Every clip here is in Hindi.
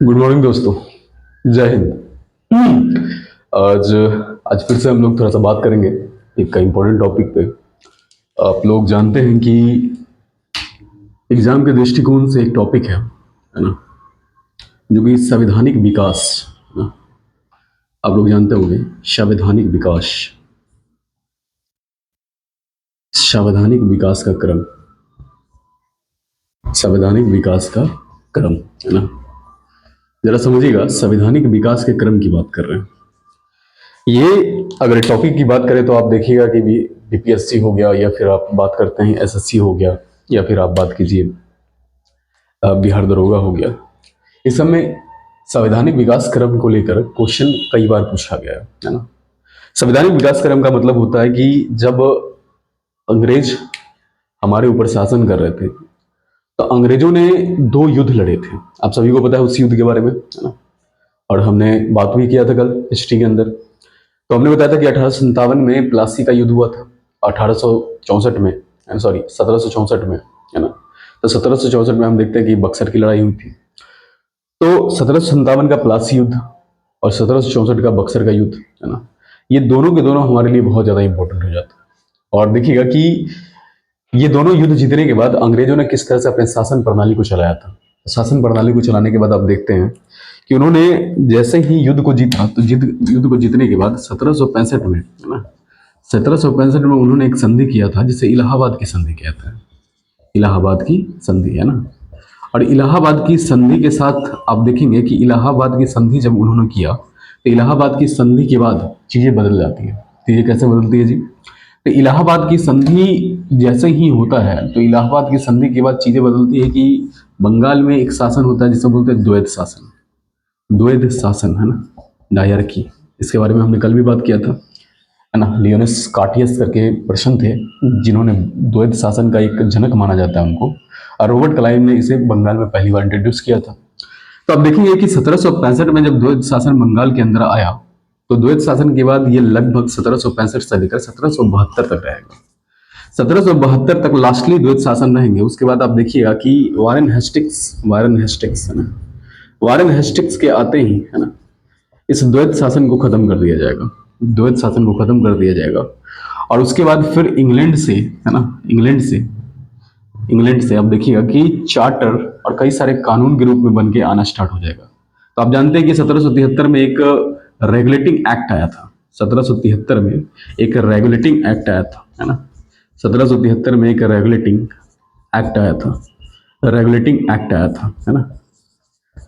गुड मॉर्निंग दोस्तों। जय हिंद। आज आज फिर से हम लोग थोड़ा सा बात करेंगे एक इम्पोर्टेंट टॉपिक पे। आप लोग जानते हैं कि एग्जाम के दृष्टिकोण से एक टॉपिक है ना, जो कि संवैधानिक विकास है ना। आप लोग जानते होंगे संवैधानिक विकास, संवैधानिक विकास का क्रम, संवैधानिक विकास का क्रम है ना। जरा समझिएगा, संवैधानिक विकास के क्रम की बात कर रहे हैं। ये अगर टॉपिक की बात करें तो आप देखिएगा कि बीपीएससी हो गया, या फिर आप बात करते हैं एसएससी हो गया, या फिर आप बात कीजिए बिहार दरोगा हो गया। इस सब में संवैधानिक विकास क्रम को लेकर क्वेश्चन कई बार पूछा गया है ना। संवैधानिक विकास क्रम का मतलब होता है कि जब अंग्रेज हमारे ऊपर शासन कर रहे थे तो अंग्रेजों ने दो युद्ध लड़े थे। आप सभी को पता है उस युद्ध के बारे में, है ना। और हमने बात भी किया था कल हिस्ट्री के अंदर। तो हमने बताया था कि 1857 में प्लासी का युद्ध हुआ था, 1864 में, सॉरी 1764 में, है ना। तो 1764 में हम देखते हैं कि बक्सर की लड़ाई हुई थी। तो 1757 का प्लासी युद्ध और 1764 का बक्सर का युद्ध, है ना, ये दोनों के दोनों हमारे लिए बहुत ज़्यादा इंपॉर्टेंट हो जाता है। और देखिएगा कि ये दोनों युद्ध जीतने के बाद अंग्रेजों ने किस तरह से अपने शासन प्रणाली को चलाया था। शासन प्रणाली को चलाने के बाद आप देखते हैं कि उन्होंने जैसे ही युद्ध को जीता, तो युद्ध को जीतने के बाद 1765 में, है ना, 1765 में उन्होंने एक संधि किया था जिसे इलाहाबाद की संधि कहते हैं। इलाहाबाद की संधि, है ना। और इलाहाबाद की संधि के साथ आप देखेंगे कि इलाहाबाद की संधि जब उन्होंने किया तो इलाहाबाद की संधि के बाद चीजें बदल जाती है। चीजें कैसे बदलती है जी? तो इलाहाबाद की संधि जैसे ही होता है तो इलाहाबाद की संधि के बाद चीजें बदलती है कि बंगाल में एक शासन होता है जिसे बोलते हैं द्वैध शासन। द्वैध शासन, है ना, डायरकी। इसके बारे में हमने कल भी बात किया था, है ना। लियोनस कार्टियस करके पर्सन थे जिन्होंने द्वैध शासन का एक जनक माना जाता है उनको, और रॉबर्ट क्लाइव ने इसे बंगाल में पहली बार इंट्रोड्यूस किया था। तो आप देखेंगे कि 1765 में जब द्वैध शासन बंगाल के अंदर आया तो द्वैध शासन के बाद ये लगभग 1765 से लेकर 1772 तक रहेगा। 1772 तक लास्टली द्वैध शासन रहेंगे। उसके बाद आप देखिएगा कि वारेन हेस्टिंग्स, है ना, वारेन हेस्टिंग्स के आते ही, है ना, इस द्वैध शासन को खत्म कर दिया जाएगा। द्वैध शासन को खत्म कर दिया जाएगा। और उसके बाद फिर इंग्लैंड से, है ना, इंग्लैंड से आप देखिएगा कि चार्टर और कई सारे कानून के रूप में बन के आना स्टार्ट हो जाएगा। तो आप जानते हैं कि 1773 में एक रेगुलेटिंग एक्ट आया था। 1773 में एक रेगुलेटिंग एक्ट आया था, है ना। 1773 में एक रेगुलेटिंग एक्ट आया था, रेगुलेटिंग एक्ट आया था, है ना,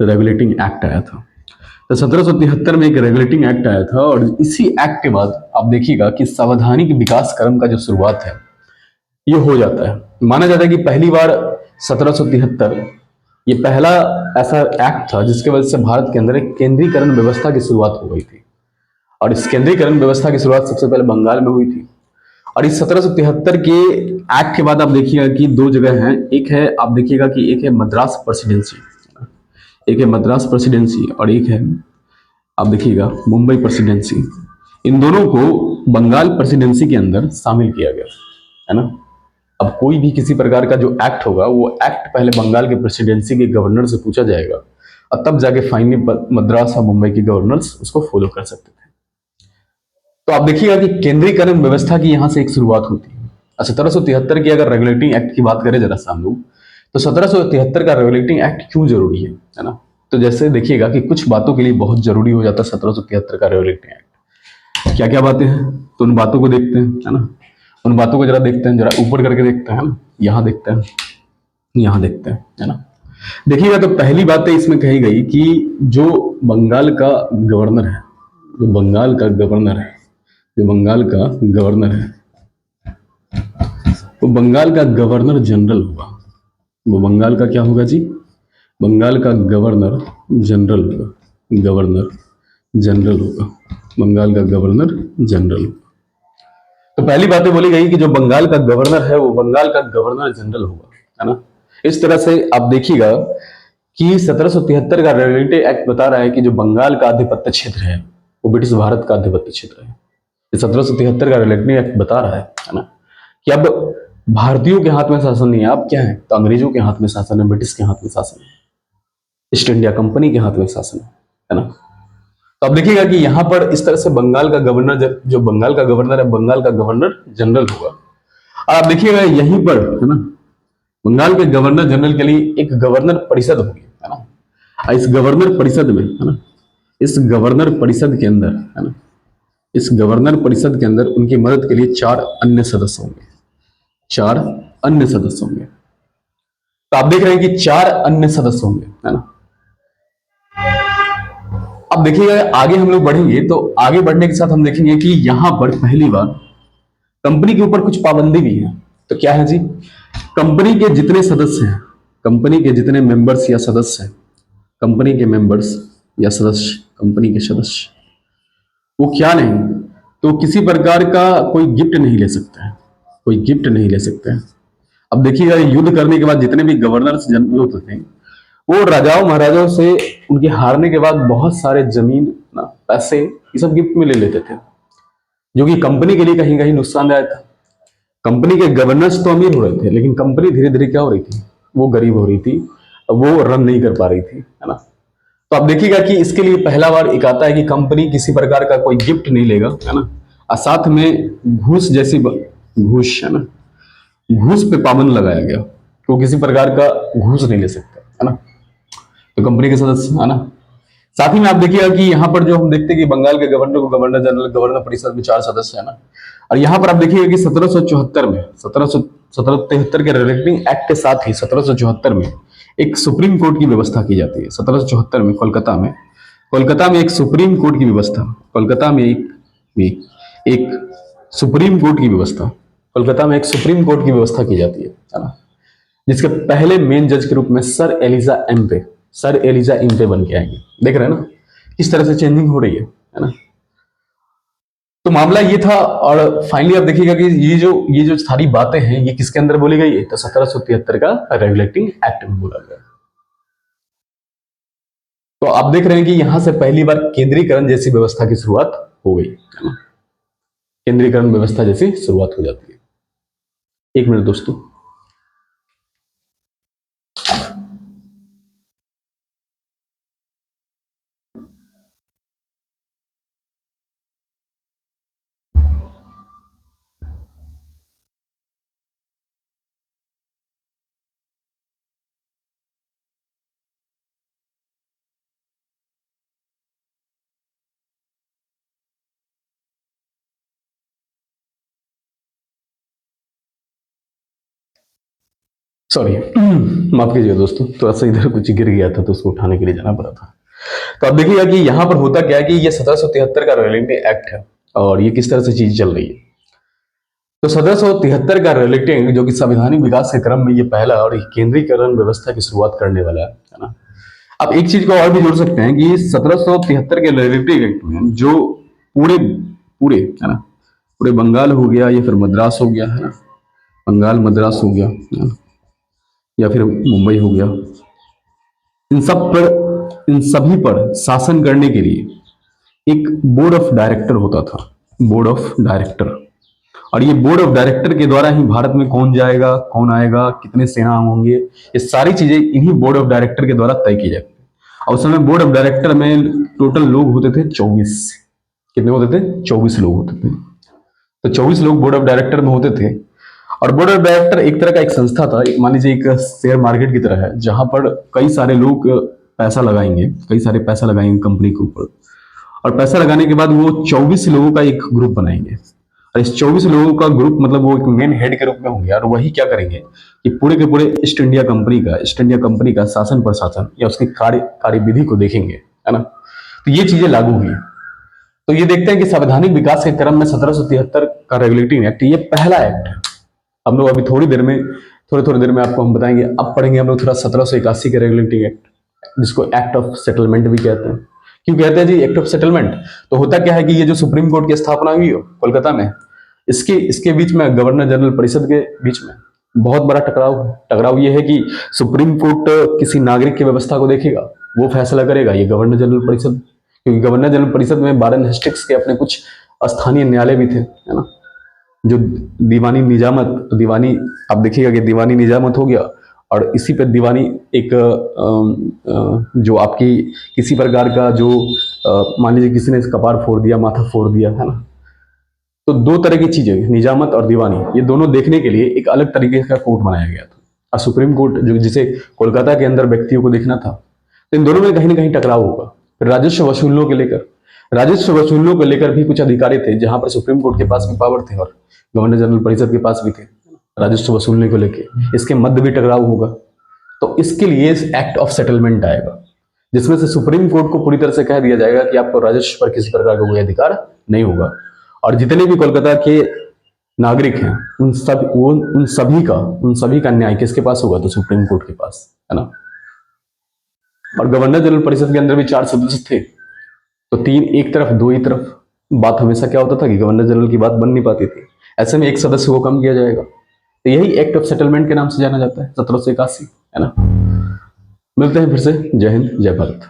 रेगुलेटिंग एक्ट आया था। तो 1773 में एक रेगुलेटिंग एक्ट आया था, और इसी एक्ट के बाद आप देखिएगा कि संवैधानिक विकास क्रम का जो शुरुआत है ये हो जाता है। माना जाता है कि पहली बार 1773 ये पहला ऐसा एक्ट था जिसके वजह से भारत के अंदर एक केंद्रीकरण व्यवस्था की शुरुआत हो गई थी। और इस केंद्रीकरण व्यवस्था की शुरुआत सबसे पहले बंगाल में हुई थी। और इस 1773 के एक्ट के बाद आप देखिएगा कि दो जगह हैं। एक है, आप देखिएगा कि एक है मद्रास प्रेसिडेंसी, एक है मद्रास प्रेसिडेंसी, और एक है आप देखिएगा मुंबई प्रेसिडेंसी। इन दोनों को बंगाल प्रेसिडेंसी के अंदर शामिल किया गया, है ना। अब कोई भी किसी प्रकार का जो एक्ट होगा वो एक्ट पहले बंगाल के प्रेसिडेंसी के गवर्नर से पूछा जाएगा, और तब जाके फाइनली मद्रास और मुंबई के गवर्नर्स उसको फॉलो कर सकते थे। तो आप देखिएगा कि केंद्रीकरण व्यवस्था की यहां से एक शुरुआत होती है। 1773 की अगर रेगुलेटिंग एक्ट की बात करें जरा सा हम लोग, तो 1773 का रेगुलेटिंग एक्ट क्यों जरूरी है ना। तो जैसे देखिएगा कि कुछ बातों के लिए बहुत जरूरी हो जाता है 1773 का रेगुलेटिंग एक्ट। क्या क्या बातें हैं तो उन बातों को देखते हैं, है ना। उन बातों को जरा देखते हैं, जरा ऊपर करके देखते हैं, ना, यहाँ देखते हैं, यहाँ देखते हैं, है ना। देखिएगा तो पहली बात इसमें कही गई कि जो बंगाल का गवर्नर है, जो बंगाल का गवर्नर है, जो बंगाल का गवर्नर है, वो बंगाल का गवर्नर जनरल होगा। वो बंगाल का क्या होगा जी? बंगाल का गवर्नर जनरल होगा। गवर्नर जनरल होगा, बंगाल का गवर्नर जनरल होगा। तो पहली बात बोली गई कि जो बंगाल का गवर्नर है वो बंगाल का गवर्नर जनरल होगा, है ना। इस तरह से आप देखिएगा कि 1773 का रेगुलेटरी एक्ट बता रहा है कि जो बंगाल का आधिपत्य क्षेत्र है वो ब्रिटिश भारत का आधिपत्य क्षेत्र है। 1773 का रेगुलेटरी एक्ट बता रहा है ना, कि अब भारतीयों के हाथ में शासन नहीं है, अब क्या है, तो अंग्रेजों के हाथ में शासन है, ब्रिटिश के हाथ में शासन है। ईस्ट इंडिया कंपनी के हाथ में शासन है ना। तो आप देखिएगा कि यहां पर इस तरह से बंगाल का गवर्नर, जो बंगाल का गवर्नर है, बंगाल का गवर्नर जनरल होगा। और आप देखिएगा यहीं पर है ना, बंगाल के गवर्नर जनरल के लिए एक गवर्नर परिषद होगी, है ना। और इस गवर्नर परिषद में, है ना, इस गवर्नर परिषद के अंदर, है ना, इस गवर्नर परिषद के अंदर उनकी मदद के लिए 4 अन्य सदस्य होंगे, 4 अन्य सदस्य होंगे। तो आप देख रहे हैं कि 4 अन्य सदस्य होंगे, है ना। अब देखिएगा आगे हम लोग बढ़ेंगे तो आगे बढ़ने के साथ हम देखेंगे कि यहां पर पहली बार कंपनी के ऊपर कुछ पाबंदी भी है। तो क्या है जी, कंपनी के जितने सदस्य हैं, कंपनी के जितने मेंबर्स या सदस्य हैं, कंपनी के मेंबर्स या सदस्य, कंपनी के सदस्य, वो क्या नहीं, तो किसी प्रकार का कोई गिफ्ट नहीं ले सकता है, कोई गिफ्ट नहीं ले सकता है। अब देखिएगा युद्ध करने के बाद जितने भी गवर्नर जनरल होते थे, वो राजाओं महाराजाओं से उनके हारने के बाद बहुत सारे जमीन ना, पैसे, ये सब गिफ्ट में ले लेते थे, जो कि कंपनी के लिए कहीं कहीं नुकसानदायक था। कंपनी के गवर्नर्स तो अमीर हो रहे थे, लेकिन कंपनी धीरे धीरे क्या हो रही थी, वो गरीब हो रही थी, वो रन नहीं कर पा रही थी, है ना। तो आप देखिएगा कि इसके लिए पहला बार एक आता है कि कंपनी किसी प्रकार का कोई गिफ्ट नहीं लेगा, है ना, और साथ में घूस जैसी घूस, है ना, घूस पे पाबंद लगाया गया, तो किसी प्रकार का घूस नहीं ले सकता, है ना। तो कंपनी के सदस्य, है ना। साथ ही में आप देखिएगा कि यहाँ पर जो हम देखते हैं कि बंगाल के गवर्नर को गवर्नर जनरल, गवर्नर परिषद में 4 सदस्य है ना। और यहाँ पर आप देखिएगा कि 1774 में, 1773 के रिलेटिंग एक्ट के साथ ही 1774 में एक सुप्रीम कोर्ट की व्यवस्था की जाती है। 1774 में कोलकाता में एक सुप्रीम कोर्ट की व्यवस्था, कोलकाता में एक सुप्रीम कोर्ट की व्यवस्था, कोलकाता में एक सुप्रीम कोर्ट की व्यवस्था की जाती है ना। जिसके पहले मेन जज के रूप में सर एलिजा एम्पे बन के आएंगे। देख रहे हैं ना किस तरह से चेंजिंग हो रही है ना। तो मामला ये था। और फाइनली आप देखिएगा कि ये जो सारी बातें हैं ये किसके अंदर बोली गई है, तो 1773 का रेगुलेटिंग एक्ट में बोला गया। तो आप देख रहे हैं कि यहां से पहली बार केंद्रीकरण जैसी व्यवस्था की शुरुआत हो गई, है ना। केंद्रीकरण व्यवस्था जैसी शुरुआत हो जाती है। एक मिनट दोस्तों। सॉरी माफ कीजिएगा दोस्तों, थोड़ा सा इधर कुछ गिर गया था तो उसको उठाने के लिए जाना पड़ा था। तो आप देखिएगा कि यहां पर होता क्या है कि ये 1773 का रेगुलेटिंग एक्ट है और ये किस तरह से चीज चल रही है। तो 1773 का रेगुलेटिंग जो कि संवैधानिक विकास के क्रम में ये पहला और केंद्रीकरण व्यवस्था की शुरुआत करने वाला है ना। अब एक चीज को और भी जोड़ सकते हैं कि 1773 के रेगुलेटिंग एक्ट में जो पूरे पूरे है ना, पूरे बंगाल हो गया या फिर मद्रास हो गया, है ना, बंगाल मद्रास हो गया, है ना, या फिर मुंबई हो गया, इन सभी पर शासन करने के लिए एक बोर्ड ऑफ डायरेक्टर होता था, बोर्ड ऑफ डायरेक्टर। और ये बोर्ड ऑफ डायरेक्टर के द्वारा ही भारत में कौन जाएगा, कौन आएगा, कितने सेना होंगे, ये सारी चीजें इन्हीं बोर्ड ऑफ डायरेक्टर के द्वारा तय की जाती है। और उस समय बोर्ड ऑफ डायरेक्टर में टोटल लोग होते थे 24। कितने होते थे? 24 लोग होते थे। तो 24 लोग बोर्ड ऑफ डायरेक्टर में होते थे। और बोर्ड ऑफ डायरेक्टर एक तरह का एक संस्था था, मान लीजिए एक शेयर मार्केट की तरह है, जहां पर कई सारे लोग पैसा लगाएंगे, कई सारे पैसा लगाएंगे कंपनी के ऊपर। और पैसा लगाने के बाद वो 24 लोगों का एक ग्रुप बनाएंगे। और इस 24 लोगों का ग्रुप मतलब वो एक मेन हेड के रूप में होंगे और वही क्या करेंगे कि पूरे के पूरे ईस्ट इंडिया कंपनी का शासन प्रशासन या उसकी कार्यविधि को देखेंगे, है ना। तो ये चीजें लागू हुई। तो ये देखते हैं कि संवैधानिक विकास के क्रम में 1773 का रेगुलेटिंग एक्ट ये पहला एक्ट है। हम लोग अभी थोड़ी देर में आपको हम बताएंगे। अब पढ़ेंगे हम लोग थोड़ा 1781 के रेगुलेटिंग एक्ट, जिसको एक्ट ऑफ सेटलमेंट भी कहते हैं। क्यों कहते हैं जी एक्ट ऑफ सेटलमेंट? तो होता क्या है कि ये जो सुप्रीम कोर्ट की स्थापना हुई हो कोलकाता में, इसके बीच में गवर्नर जनरल परिषद के बीच में बहुत बड़ा टकराव है। टकराव ये है कि सुप्रीम कोर्ट किसी नागरिक की व्यवस्था को देखेगा, वो फैसला करेगा, ये गवर्नर जनरल परिषद, क्योंकि गवर्नर जनरल परिषद में 12 डिस्ट्रिक्ट्स के अपने कुछ स्थानीय न्यायालय भी थे, है ना। जो दीवानी निजामत, दीवानी, आप देखिएगा कि दीवानी निजामत हो गया और इसी पे दीवानी एक जो आपकी किसी प्रकार का जो मान लीजिए किसी ने कपार फोड़ दिया, माथा फोड़ दिया, है ना, तो दो तरह की चीजें, निजामत और दीवानी, ये दोनों देखने के लिए एक अलग तरीके का कोर्ट बनाया गया था। और सुप्रीम कोर्ट जो जिसे कोलकाता के अंदर व्यक्तियों को देखना था, तो इन दोनों में कहीं ना कहीं टकराव होगा। फिर राजस्व वसूलने को लेकर भी कुछ अधिकारी थे, जहां पर सुप्रीम कोर्ट के पास भी पावर थे और गवर्नर जनरल परिषद के पास भी थे राजस्व वसूलने को लेकर। इसके मध्य भी टकराव होगा। तो इसके लिए एक्ट ऑफ सेटलमेंट आएगा, जिसमें से सुप्रीम कोर्ट को पूरी तरह से कह दिया जाएगा कि आपको राजस्व पर किसी प्रकार का कोई अधिकार नहीं होगा। और जितने भी कोलकाता के नागरिक हैं उन सभी का न्याय किसके पास होगा? तो सुप्रीम कोर्ट के पास, है ना। और गवर्नर जनरल परिषद के अंदर भी 4 सदस्य थे, तो 3 एक तरफ 2 ही तरफ। बात हमेशा क्या होता था कि गवर्नर जनरल की बात बन नहीं पाती थी, ऐसे में एक सदस्य को कम किया जाएगा। तो यही एक्ट ऑफ सेटलमेंट के नाम से जाना जाता है, 1781, है ना। मिलते हैं फिर से। जय हिंद, जय भारत।